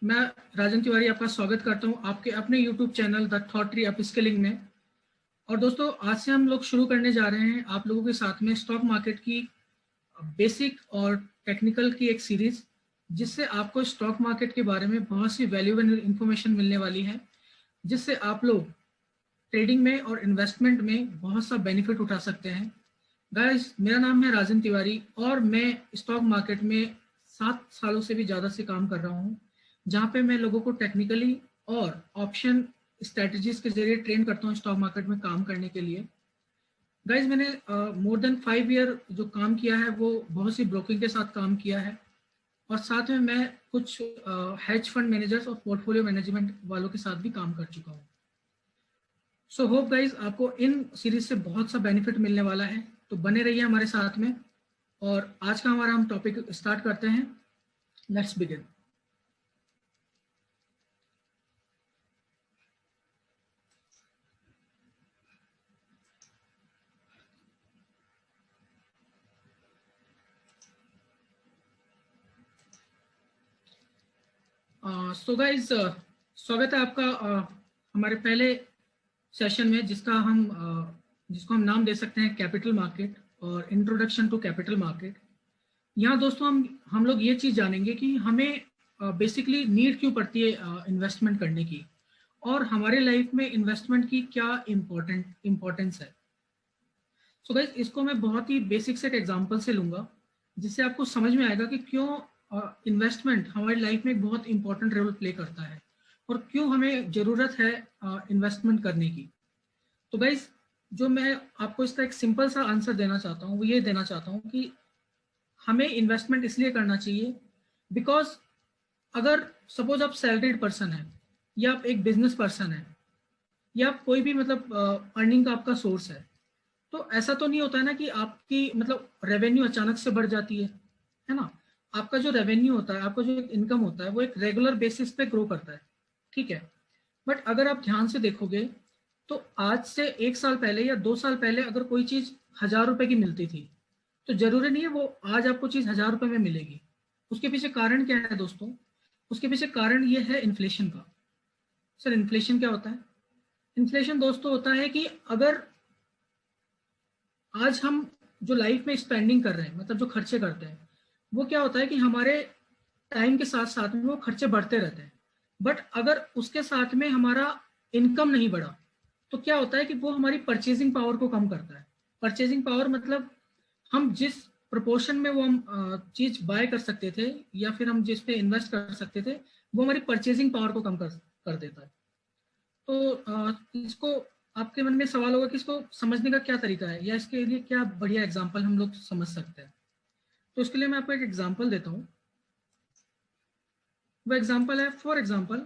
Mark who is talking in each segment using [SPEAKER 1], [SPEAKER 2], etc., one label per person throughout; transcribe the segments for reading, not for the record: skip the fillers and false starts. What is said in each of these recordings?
[SPEAKER 1] मैं राजन तिवारी आपका स्वागत करता हूं आपके अपने YouTube channel the thought tree upskilling में। और दोस्तों, आज से हम लोग शुरू करने जा रहे हैं आप लोगों के साथ में स्टॉक मार्केट की बेसिक और टेक्निकल की एक सीरीज, जिससे आपको स्टॉक मार्केट के बारे में बहुत सी वैल्यूएबल इंफॉर्मेशन मिलने वाली है, जिससे आप लोग ट्रेडिंग में और इन्वेस्टमेंट में बहुत सा बेनिफिट उठा सकते हैं। गाइस, मेरा नाम है राजन तिवारी और मैं स्टॉक मार्केट में 7 सालों से भी ज़्यादा से काम कर रहा हूँ, जहाँ पे मैं लोगों को टेक्निकली और ऑप्शन स्ट्रेटजीज के जरिए ट्रेन करता हूँ स्टॉक मार्केट में काम करने के लिए। गाइज, मैंने मोर देन 5 ईयर जो काम किया है वो बहुत सी ब्रोकिंग के साथ काम किया है, और साथ में मैं कुछ हेज फंड मैनेजर्स और पोर्टफोलियो मैनेजमेंट वालों के साथ भी काम कर चुका हूँ। सो होप गाइज, आपको इन सीरीज से बहुत सा बेनिफिट मिलने वाला है, तो बने रहिए हमारे साथ में। और आज का हमारा हम टॉपिक स्टार्ट करते हैं। Let's begin. सो गाइज, स्वागत है आपका हमारे पहले सेशन में, जिसको हम नाम दे सकते हैं कैपिटल मार्केट और इंट्रोडक्शन टू कैपिटल मार्केट। यहाँ दोस्तों हम लोग ये चीज़ जानेंगे कि हमें बेसिकली नीड क्यों पड़ती है इन्वेस्टमेंट करने की, और हमारे लाइफ में इन्वेस्टमेंट की क्या इम्पोर्टेंस है। सो गाइस, इसको मैं बहुत ही बेसिक से एक एग्जांपल से लूँगा, जिससे आपको समझ में आएगा कि क्यों इन्वेस्टमेंट हमारी लाइफ में एक बहुत इंपॉर्टेंट रोल प्ले करता है और क्यों हमें ज़रूरत है इन्वेस्टमेंट करने की। तो गाइस, जो मैं आपको इसका एक सिंपल सा आंसर देना चाहता हूँ वो ये देना चाहता हूँ कि हमें इन्वेस्टमेंट इसलिए करना चाहिए बिकॉज अगर सपोज आप सैलरीड पर्सन है, या आप एक बिजनेस पर्सन है, या आप कोई भी मतलब अर्निंग का आपका सोर्स है, तो ऐसा तो नहीं होता है ना कि आपकी मतलब रेवेन्यू अचानक से बढ़ जाती है ना। आपका जो रेवेन्यू होता है, आपका जो इनकम होता है, वो एक रेगुलर बेसिस पे ग्रो करता है, ठीक है। बट अगर आप ध्यान से देखोगे तो आज से 1 साल पहले या 2 साल पहले अगर कोई चीज़ 1,000 रुपए की मिलती थी, तो जरूरी नहीं है वो आज आपको चीज़ 1,000 रुपए में मिलेगी। उसके पीछे कारण क्या है दोस्तों? उसके पीछे कारण ये है इन्फ्लेशन का। सर, इन्फ्लेशन क्या होता है? इन्फ्लेशन दोस्तों होता है कि अगर आज हम जो लाइफ में स्पेंडिंग कर रहे हैं, मतलब जो खर्चे करते हैं, वो क्या होता है कि हमारे टाइम के साथ साथ में वो खर्चे बढ़ते रहते हैं। बट अगर उसके साथ में हमारा इनकम नहीं बढ़ा, तो क्या होता है कि वो हमारी परचेजिंग पावर को कम करता है। परचेजिंग पावर मतलब हम जिस प्रोपोर्शन में वो हम चीज बाय कर सकते थे, या फिर हम जिस पे इन्वेस्ट कर सकते थे, वो हमारी परचेजिंग पावर को कम कर देता है। तो इसको आपके मन में सवाल होगा कि इसको समझने का क्या तरीका है, या इसके लिए क्या बढ़िया एग्जाम्पल हम लोग समझ सकते हैं। तो इसके लिए मैं आपको एक एग्जाम्पल देता हूँ। वो एग्जाम्पल है, फॉर एग्जाम्पल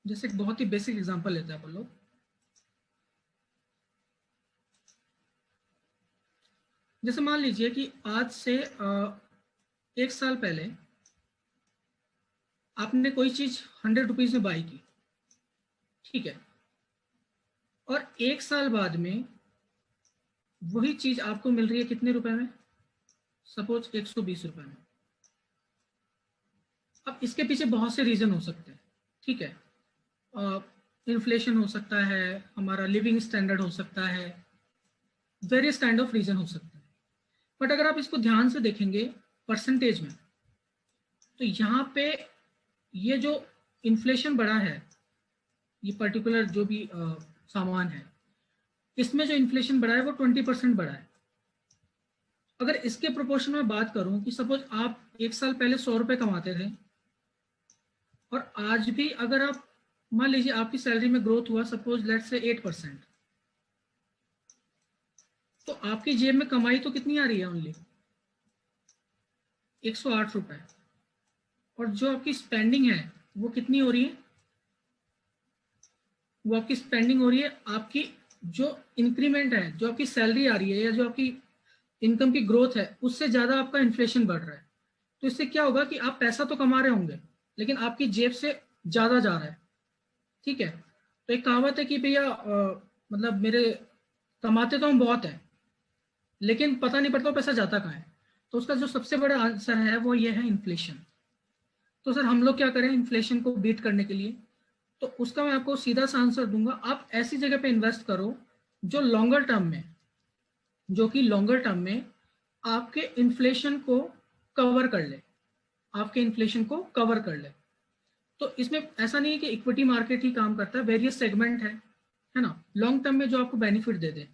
[SPEAKER 1] जैसे एक बहुत ही बेसिक एग्जाम्पल लेते हैं अपन लोग। जैसे मान लीजिए कि आज से 1 साल पहले आपने कोई चीज 100 रुपीज में बाई की, ठीक है, और 1 साल बाद में वही चीज आपको मिल रही है कितने रुपए में? सपोज 120 रुपए में। अब इसके पीछे बहुत से रीजन हो सकते हैं, ठीक है। इन्फ्लेशन हो सकता है, हमारा लिविंग स्टैंडर्ड हो सकता है, वेरियस काइंड ऑफ रीजन हो सकते हैं। बट अगर आप इसको ध्यान से देखेंगे परसेंटेज में, तो यहाँ पे ये जो इन्फ्लेशन बढ़ा है, ये पर्टिकुलर जो भी सामान है, इसमें जो इन्फ्लेशन बढ़ा है वो 20% बढ़ा है। अगर इसके प्रोपोर्शन में बात करूं कि सपोज आप 1 साल पहले 100 रुपए कमाते थे, और आज भी अगर आप मान लीजिए आपकी सैलरी में ग्रोथ हुआ सपोज लेट्स से 8%, तो आपकी जेब में कमाई तो कितनी आ रही है? ओनली 108 रुपए। और जो आपकी स्पेंडिंग है वो कितनी हो रही है? वो आपकी स्पेंडिंग हो रही है, आपकी जो इंक्रीमेंट है, जो आपकी सैलरी आ रही है, या जो आपकी इनकम की ग्रोथ है, उससे ज्यादा आपका इन्फ्लेशन बढ़ रहा है। तो इससे क्या होगा कि आप पैसा तो कमा रहे होंगे, लेकिन आपकी जेब से ज्यादा जा रहा है, ठीक है। तो एक कहावत है कि भैया मतलब मेरे कमाते तो हम बहुत है, लेकिन पता नहीं पड़ता पैसा जाता कहाँ है। तो उसका जो सबसे बड़ा आंसर है वो ये है इन्फ्लेशन। तो सर हम लोग क्या करें इन्फ्लेशन को बीट करने के लिए? तो उसका मैं आपको सीधा सा आंसर दूंगा, आप ऐसी जगह पे इन्वेस्ट करो जो लॉन्गर टर्म में, जो कि लॉन्गर टर्म में आपके इन्फ्लेशन को कवर कर ले, आपके इन्फ्लेशन को कवर कर ले। तो इसमें ऐसा नहीं है कि इक्विटी मार्केट ही काम करता है, वेरियस सेगमेंट है ना, लॉन्ग टर्म में जो आपको बेनिफिट दे दे,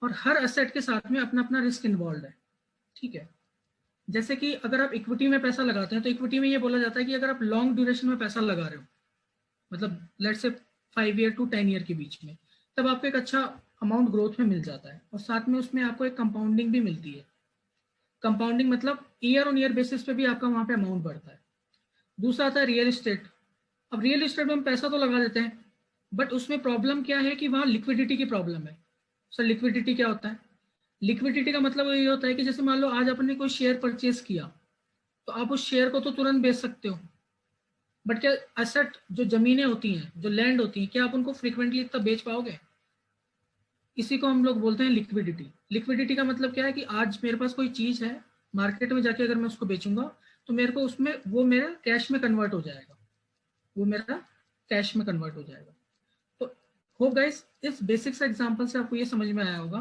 [SPEAKER 1] और हर एसेट के साथ में अपना अपना रिस्क इन्वॉल्व है। ठीक है, जैसे कि अगर आप इक्विटी में पैसा लगाते हैं तो इक्विटी में ये बोला जाता है कि अगर आप लॉन्ग ड्यूरेशन में पैसा लगा रहे हो, मतलब लेट से 5 ईयर टू 10 ईयर के बीच में, तब आपको एक अच्छा अमाउंट ग्रोथ में मिल जाता है, और साथ में उसमें आपको एक कंपाउंडिंग भी मिलती है। कंपाउंडिंग मतलब ईयर ऑन ईयर बेसिस पे भी आपका वहां पे अमाउंट बढ़ता है। दूसरा आता है रियल इस्टेट। अब रियल इस्टेट में हम पैसा तो लगा देते हैं, बट उसमें प्रॉब्लम क्या है कि वहाँ लिक्विडिटी की प्रॉब्लम है। सर लिक्विडिटी क्या होता है? लिक्विडिटी का मतलब ये होता है कि जैसे मान लो आज आपने कोई शेयर परचेज किया, तो आप उस शेयर को तो तुरंत बेच सकते हो, बट क्या एसेट जो जमीनें होती हैं, जो लैंड होती हैं, क्या आप उनको फ्रिक्वेंटली इतना बेच पाओगे? इसी को हम लोग बोलते हैं लिक्विडिटी। लिक्विडिटी का मतलब क्या है कि आज मेरे पास कोई चीज है, मार्केट में जाके अगर मैं उसको बेचूंगा तो मेरे को उसमें वो मेरा कैश में कन्वर्ट हो जाएगा, वो मेरा कैश में कन्वर्ट हो जाएगा। तो होप गाइस इस बेसिक से एग्जांपल से आपको ये समझ में आया होगा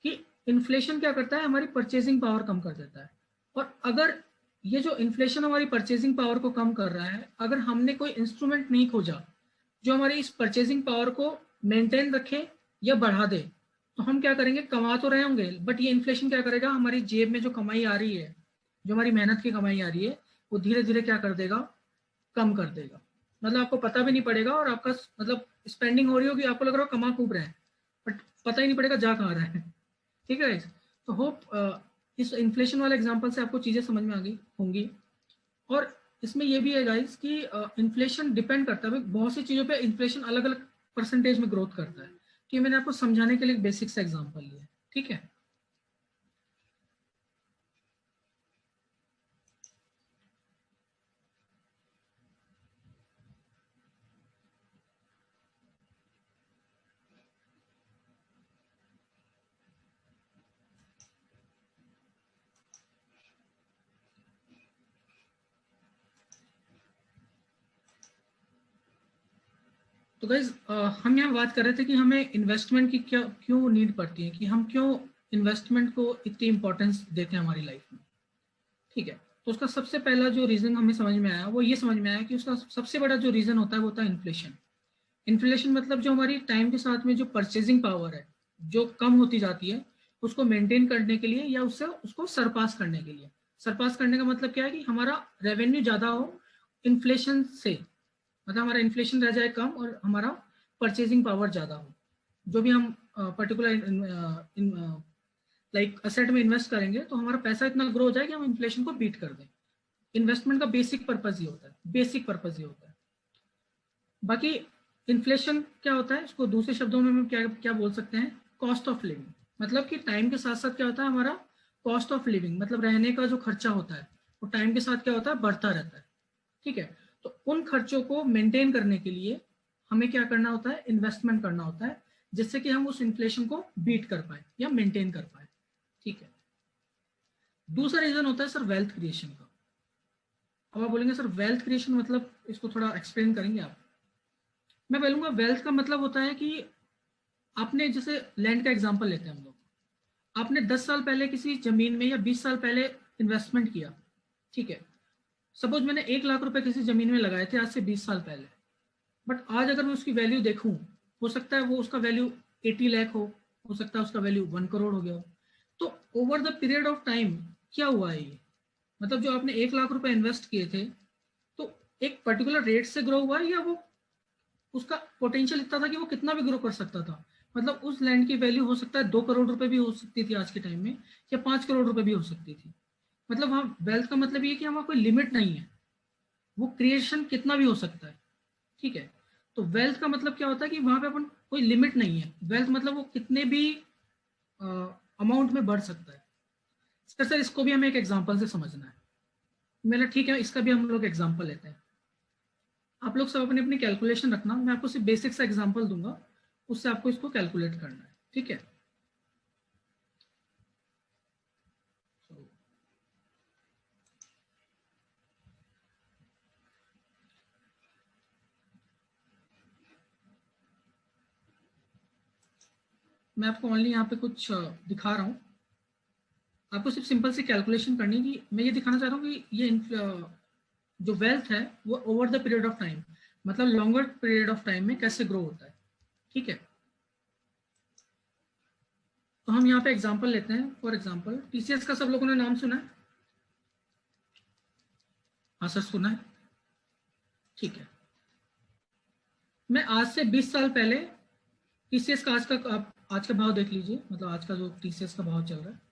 [SPEAKER 1] कि इन्फ्लेशन क्या करता है, हमारी परचेजिंग पावर कम कर देता है। और अगर ये जो इन्फ्लेशन हमारी परचेजिंग पावर को कम कर रहा है, अगर हमने कोई इंस्ट्रूमेंट नहीं खोजा जो हमारी इस परचेजिंग पावर को मेंटेन रखे या बढ़ा दे, तो हम क्या करेंगे, कमा तो रहे होंगे, बट ये इन्फ्लेशन क्या करेगा, हमारी जेब में जो कमाई आ रही है, जो हमारी मेहनत की कमाई आ रही है, वो धीरे धीरे क्या कर देगा, कम कर देगा। मतलब आपको पता भी नहीं पड़ेगा, और आपका मतलब स्पेंडिंग हो रही होगी, आपको लग रहा हो कमा खूब रहे हैं, बट पता ही नहीं पड़ेगा जा कहाँ रहा है। ठीक है, तो होप इस इन्फ्लेशन वाले एग्जांपल से आपको चीज़ें समझ में आ गई होंगी। और इसमें ये भी है गाइस कि इन्फ्लेशन डिपेंड करता है, बहुत सी चीज़ों पे इन्फ्लेशन अलग अलग परसेंटेज में ग्रोथ करता है। तो ये मैंने आपको समझाने के लिए बेसिक सा एग्जांपल लिया। ठीक है, तो गाइज हम यहाँ बात कर रहे थे कि हमें इन्वेस्टमेंट की क्या क्यों नीड पड़ती है, कि हम क्यों इन्वेस्टमेंट को इतनी इंपॉर्टेंस देते हैं हमारी लाइफ में। ठीक है, तो उसका सबसे पहला जो रीजन हमें समझ में आया वो ये समझ में आया कि उसका सबसे बड़ा जो रीजन होता है वो होता है इन्फ्लेशन। इन्फ्लेशन मतलब जो हमारी टाइम के साथ में जो परचेजिंग पावर है जो कम होती जाती है, उसको मेंटेन करने के लिए या उससे उसको सरपास करने के लिए। सरपास करने का मतलब क्या है कि हमारा रेवेन्यू ज्यादा हो इन्फ्लेशन से, मतलब हमारा इन्फ्लेशन रह जाए कम और हमारा परचेजिंग पावर ज्यादा हो। जो भी हम पर्टिकुलर लाइक असेट में इन्वेस्ट करेंगे तो हमारा पैसा इतना ग्रो हो जाए कि हम इन्फ्लेशन को बीट कर दें। इन्वेस्टमेंट का बेसिक पर्पज ये होता है, बेसिक पर्पज ये होता है। बाकी इन्फ्लेशन क्या होता है, इसको दूसरे शब्दों में हम क्या क्या बोल सकते हैं, कॉस्ट ऑफ लिविंग। मतलब कि टाइम के साथ साथ क्या होता है हमारा कॉस्ट ऑफ लिविंग, मतलब रहने का जो खर्चा होता है वो टाइम के साथ क्या होता है, बढ़ता रहता है। ठीक है, तो उन खर्चों को मेंटेन करने के लिए हमें क्या करना होता है, इन्वेस्टमेंट करना होता है, जिससे कि हम उस इन्फ्लेशन को बीट कर पाए या मेंटेन कर पाए। ठीक है, दूसरा रीजन होता है सर वेल्थ क्रिएशन का। अब आप बोलेंगे सर वेल्थ क्रिएशन मतलब, इसको थोड़ा एक्सप्लेन करेंगे आप? मैं बोलूंगा वेल्थ का मतलब होता है कि आपने जैसे लैंड का एग्जांपल लेते हैं हम लोग, आपने 10 साल पहले किसी जमीन में या 20 साल पहले इन्वेस्टमेंट किया। ठीक है, सपोज मैंने 1 लाख रुपए किसी जमीन में लगाए थे आज से 20 साल पहले, बट आज अगर मैं उसकी वैल्यू देखूं, हो सकता है वो उसका वैल्यू 80 लाख हो सकता है उसका वैल्यू 1 करोड़ हो गया हो। तो over the period of time क्या हुआ है ये, मतलब जो आपने 1 लाख रुपए इन्वेस्ट किए थे, तो एक पर्टिकुलर रेट से ग्रो हुआ है, या वो उसका पोटेंशियल इतना था कि वो कितना भी ग्रो कर सकता था। मतलब उस लैंड की वैल्यू हो सकता है 2 करोड़ रुपए भी हो सकती थी आज के टाइम में, या 5 करोड़ रुपए भी हो सकती थी। मतलब वहाँ वेल्थ का मतलब ये कि वहाँ कोई लिमिट नहीं है, वो क्रिएशन कितना भी हो सकता है। ठीक है, तो वेल्थ का मतलब क्या होता है कि वहां पे अपन कोई लिमिट नहीं है, वेल्थ मतलब वो कितने भी अमाउंट में बढ़ सकता है। सर इसको भी हमें एक एग्जांपल से समझना है। मेरा ठीक है, इसका भी हम लोग एग्जांपल लेते हैं। आप लोग सब अपनी अपनी कैलकुलेशन रखना, मैं आपको सिर्फ बेसिक सा एग्जांपल दूंगा, उससे आपको इसको कैलकुलेट करना है। ठीक है, मैं आपको ओनली यहाँ पे कुछ दिखा रहा हूँ। आपको सिर्फ सिंपल सी कैलकुलेशन करनी है कि मैं ये दिखाना चाह रहा हूँ कि ये जो वेल्थ है वो over the period of time, मतलब लॉन्गर पीरियड ऑफ टाइम में कैसे ग्रो होता है। ठीक है, तो हम यहाँ पे एग्जांपल लेते हैं। फॉर एग्जांपल टीसीएस का सब लोगों ने नाम सुना है? हाँ सर, सुना है। ठीक है, मैं आज से 20 साल पहले टीसीएस का आज का भाव देख लीजिए, मतलब आज का जो टीसीएस का भाव चल रहा है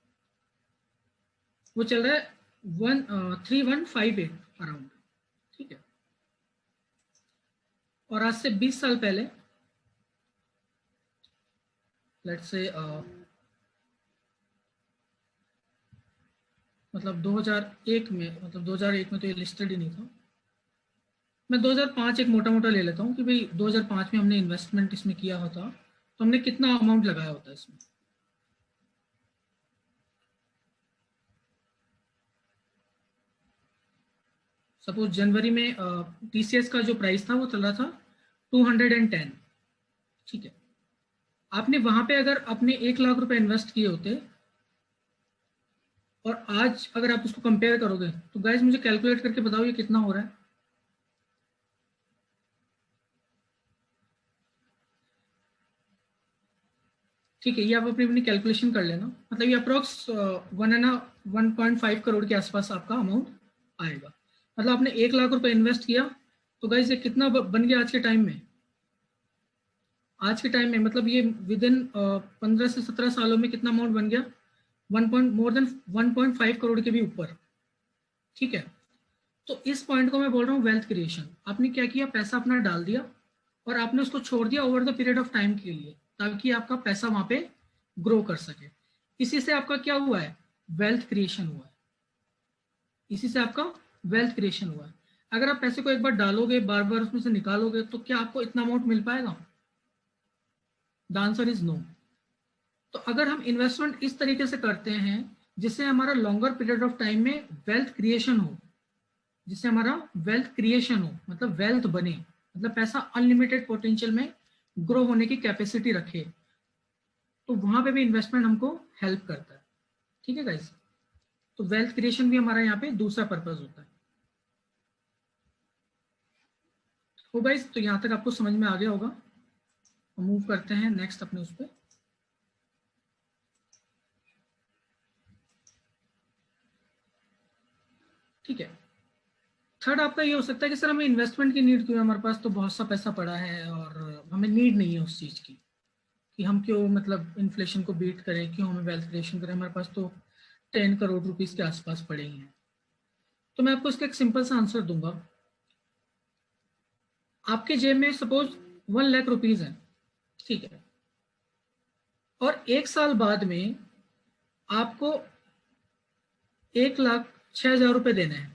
[SPEAKER 1] वो चल रहा है 3158 अराउंड। ठीक है, और आज से 20 साल पहले लेट्स से मतलब 2001 में, मतलब 2001 में तो ये लिस्टेड ही नहीं था। मैं 2005 एक मोटा मोटा ले लेता हूँ कि भाई 2005 में हमने इन्वेस्टमेंट इसमें किया होता तो हमने कितना अमाउंट लगाया होता है इसमें। सपोज जनवरी में टीसीएस का जो प्राइस था वो चल रहा था 210। ठीक है, आपने वहां पे अगर अपने 1 लाख रुपए इन्वेस्ट किए होते और आज अगर आप उसको कंपेयर करोगे तो गाइस मुझे कैलकुलेट करके बताओ ये कितना हो रहा है। ठीक है, ये आप अपनी अपनी कैलकुलेशन कर लेना, मतलब ये अप्रोक्स 1.5 करोड़ के आसपास आपका अमाउंट आएगा। मतलब आपने 1 लाख रुपए इन्वेस्ट किया तो गाइस ये कितना बन गया आज के टाइम में? आज के टाइम में मतलब ये विद इन 15 से 17 सालों में कितना अमाउंट बन गया? मोर देन 1.5 करोड़ के भी ऊपर। ठीक है, तो इस पॉइंट को मैं बोल रहा हूँ वेल्थ क्रिएशन। आपने क्या किया, पैसा अपना डाल दिया और आपने उसको छोड़ दिया over the period of time के लिए, ताकि आपका पैसा वहां पे ग्रो कर सके। इसी से आपका क्या हुआ है? वेल्थ क्रिएशन हुआ है। इसी से आपका वेल्थ क्रिएशन हुआ है। अगर आप पैसे को एक बार डालोगे, बार बार उसमें से निकालोगे, तो क्या आपको इतना अमाउंट मिल पाएगा? The answer is no. तो अगर हम इन्वेस्टमेंट इस तरीके से करते हैं जिससे हमारा लॉन्गर पीरियड ऑफ टाइम में वेल्थ क्रिएशन हो, जिससे हमारा वेल्थ क्रिएशन हो मतलब वेल्थ बने, मतलब पैसा अनलिमिटेड पोटेंशियल में ग्रो होने की कैपेसिटी रखे, तो वहां पे भी इन्वेस्टमेंट हमको हेल्प करता है। ठीक है गाइस, तो वेल्थ क्रिएशन भी हमारा यहाँ पे दूसरा पर्पज होता है। तो गाइस, तो यहाँ तक आपको समझ में आ गया होगा। मूव करते हैं नेक्स्ट अपने उस पर। ठीक है, थर्ड आपका ये हो सकता है कि सर हमें इन्वेस्टमेंट की नीड क्यों है, हमारे पास तो बहुत सा पैसा पड़ा है और हमें नीड नहीं है उस चीज़ की, कि हम क्यों मतलब इन्फ्लेशन को बीट करें, क्यों हमें वेल्थ क्रिएशन करें, हमारे पास तो 10 करोड़ रुपीस के आसपास पड़े ही हैं। तो मैं आपको इसका एक सिंपल सा आंसर दूंगा। आपके जेब में सपोज 1 लाख रुपीज है, ठीक है, और 1 साल बाद में आपको 1,06,000 रुपए देने हैं।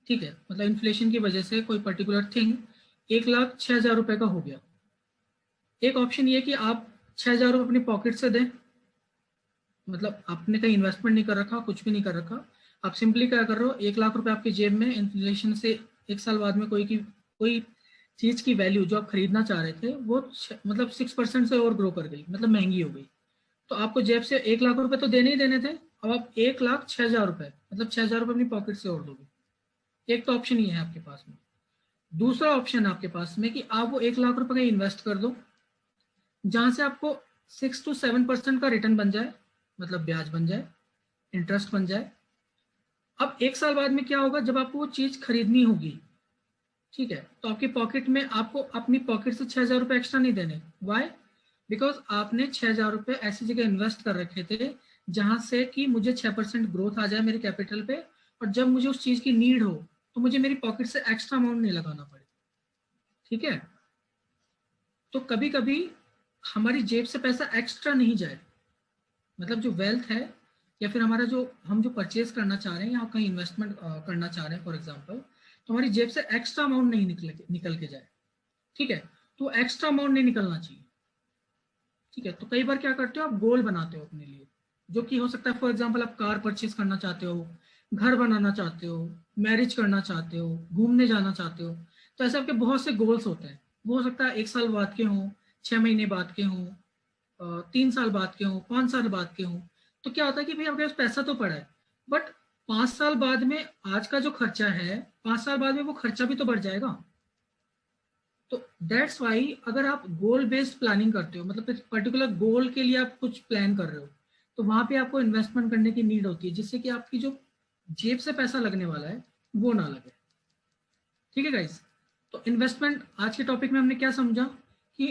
[SPEAKER 1] ठीक है, मतलब इन्फ्लेशन की वजह से कोई पर्टिकुलर थिंग 1,06,000 रुपए का हो गया। एक ऑप्शन ये कि आप 6,000 रुपए अपनी पॉकेट से दें, मतलब आपने कहीं इन्वेस्टमेंट नहीं कर रखा, कुछ भी नहीं कर रखा, आप सिंपली क्या कर रहे हो, 1 लाख रुपए आपके जेब में, इन्फ्लेशन से 1 साल बाद में कोई चीज की वैल्यू जो आप खरीदना चाह रहे थे वो मतलब 6% से और ग्रो कर गई, मतलब महंगी हो गई, तो आपको जेब से 1 लाख रुपए तो देने ही देने थे, अब आप 1,06,000 रुपए मतलब 6,000 रुपए अपनी पॉकेट से और दोगे। एक तो ऑप्शन ये है आपके पास में। दूसरा ऑप्शन आपके पास में कि आप वो 1 लाख रुपए का इन्वेस्ट कर दो, जहां से आपको 6 to 7% का रिटर्न बन जाए, मतलब ब्याज बन जाए, इंटरेस्ट बन जाए। अब 1 साल बाद में क्या होगा, जब आपको वो चीज खरीदनी होगी, ठीक है, तो आपकी पॉकेट में आपको अपनी पॉकेट से 6,000 रुपए एक्स्ट्रा नहीं देने। वाई? बिकॉज आपने 6,000 रुपए ऐसी जगह इन्वेस्ट कर रखे थे जहां से कि मुझे 6% ग्रोथ आ जाए मेरे कैपिटल पे, और जब मुझे उस चीज की नीड हो तो मुझे मेरी पॉकेट से एक्स्ट्रा अमाउंट नहीं लगाना पड़े। ठीक है, तो कभी कभी हमारी जेब से पैसा एक्स्ट्रा नहीं जाए, मतलब जो वेल्थ है या फिर हमारा जो हम जो परचेज करना चाह रहे हैं या कहीं इन्वेस्टमेंट करना चाह रहे हैं फॉर एग्जांपल, तो हमारी जेब से एक्स्ट्रा अमाउंट नहीं निकल के जाए। ठीक है, तो एक्स्ट्रा अमाउंट नहीं निकलना चाहिए। ठीक है, तो कई बार क्या करते हो, आप गोल बनाते हो अपने लिए, जो कि हो सकता है फॉर एग्जांपल आप कार परचेज करना चाहते हो, घर बनाना चाहते हो, मैरिज करना चाहते हो, घूमने जाना चाहते हो, तो ऐसे आपके बहुत से गोल्स होते हैं। वो हो सकता है 1 साल बाद के हों, 6 महीने बाद के हों, 3 साल बाद के हों, 5 साल बाद के हों, तो क्या होता है कि भाई आपके पास पैसा तो पड़ा है, बट 5 साल बाद में आज का जो खर्चा है, 5 साल बाद में वो खर्चा भी तो बढ़ जाएगा। तो दैट्स वाई अगर आप गोल बेस्ड प्लानिंग करते हो, मतलब पर्टिकुलर गोल के लिए आप कुछ प्लान कर रहे हो, तो वहां पे आपको इन्वेस्टमेंट करने की नीड होती है, जिससे कि आपकी जो जेब से पैसा लगने वाला है वो ना लगे। ठीक है गाइस, तो इन्वेस्टमेंट आज के टॉपिक में हमने क्या समझा कि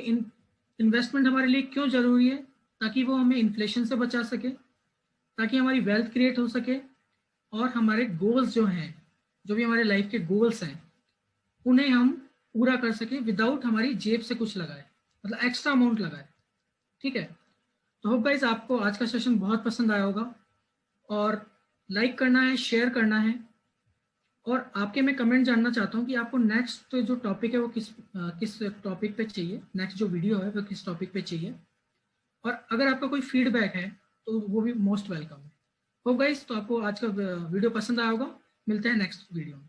[SPEAKER 1] इन्वेस्टमेंट हमारे लिए क्यों जरूरी है, ताकि वो हमें इन्फ्लेशन से बचा सके, ताकि हमारी वेल्थ क्रिएट हो सके, और हमारे गोल्स जो हैं, जो भी हमारे लाइफ के गोल्स हैं, उन्हें हम पूरा कर सके विदाउट हमारी जेब से कुछ लगाए, मतलब एक्स्ट्रा अमाउंट लगाए। ठीक है, तो होप गाइस आपको आज का सेशन बहुत पसंद आया होगा, और लाइक करना है, शेयर करना है, और आपके मैं कमेंट जानना चाहता हूँ कि आपको नेक्स्ट जो टॉपिक है वो किस टॉपिक पे चाहिए, नेक्स्ट जो वीडियो है वो किस टॉपिक पे चाहिए, और अगर आपका कोई फीडबैक है तो वो भी मोस्ट वेलकम है। होप गाइस, तो आपको आज का वीडियो पसंद आया होगा। मिलते हैं नेक्स्ट वीडियो में।